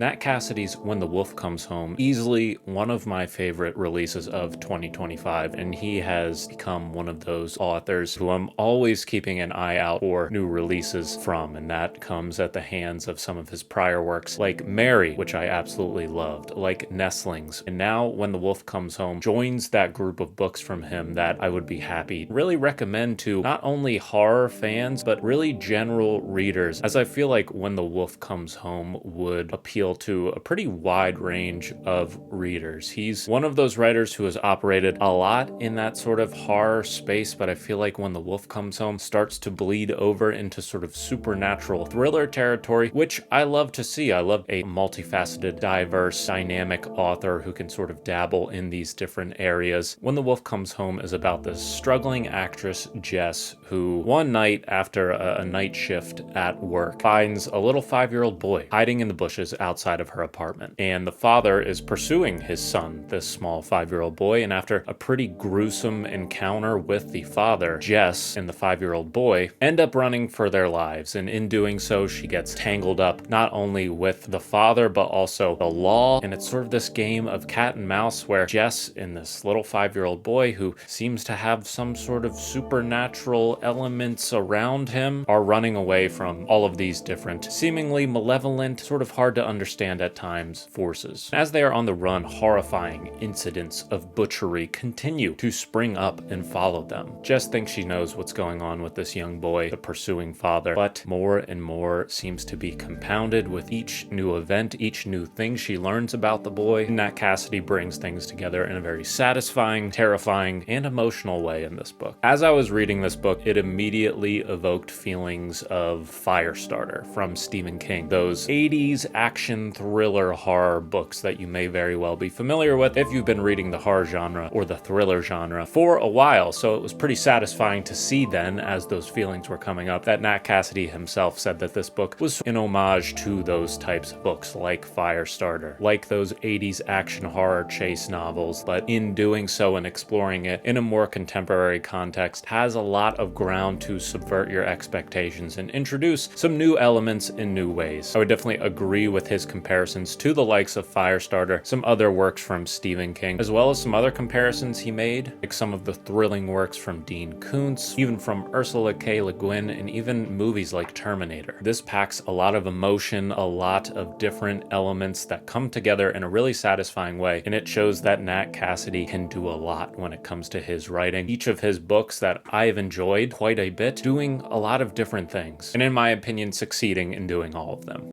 Nat Cassidy's When the Wolf Comes Home, easily one of my favorite releases of 2025, and he has become one of those authors who I'm always keeping an eye out for new releases from, and that comes at the hands of some of his prior works, like Mary, which I absolutely loved, like Nestlings, and now When the Wolf Comes Home joins that group of books from him that I would be happy to really recommend to not only horror fans, but really general readers, as I feel like When the Wolf Comes Home would appeal to a pretty wide range of readers. He's one of those writers who has operated a lot in that sort of horror space, but I feel like When the Wolf Comes Home starts to bleed over into sort of supernatural thriller territory, which I love to see. I love a multifaceted, diverse, dynamic author who can sort of dabble in these different areas. When the Wolf Comes Home is about this struggling actress, Jess, who one night after a night shift at work finds a little 5-year-old boy hiding in the bushes outside of her apartment. And the father is pursuing his son, this small 5-year-old boy, and after a pretty gruesome encounter with the father, Jess and the 5-year-old boy end up running for their lives. And in doing so, she gets tangled up not only with the father, but also the law. And it's sort of this game of cat and mouse where Jess and this little 5-year-old boy, who seems to have some sort of supernatural elements around him, are running away from all of these different, seemingly malevolent, sort of hard to understand at times, forces. As they are on the run, horrifying incidents of butchery continue to spring up and follow them. Jess thinks she knows what's going on with this young boy, the pursuing father, but more and more seems to be compounded with each new event, each new thing she learns about the boy. Nat Cassidy brings things together in a very satisfying, terrifying, and emotional way in this book. As I was reading this book, it immediately evoked feelings of Firestarter from Stephen King, those 80s action thriller horror books that you may very well be familiar with if you've been reading the horror genre or the thriller genre for a while. So it was pretty satisfying to see then, as those feelings were coming up, that Nat Cassidy himself said that this book was an homage to those types of books, like Firestarter, like those 80s action horror chase novels, but in doing so and exploring it in a more contemporary context, has a lot of ground to subvert your expectations and introduce some new elements in new ways. I would definitely agree with his comparisons to the likes of Firestarter, some other works from Stephen King, as well as some other comparisons he made, like some of the thrilling works from Dean Koontz, even from Ursula K. Le Guin, and even movies like Terminator. This packs a lot of emotion, a lot of different elements that come together in a really satisfying way, and it shows that Nat Cassidy can do a lot when it comes to his writing. Each of his books that I have enjoyed quite a bit, doing a lot of different things, and in my opinion, succeeding in doing all of them.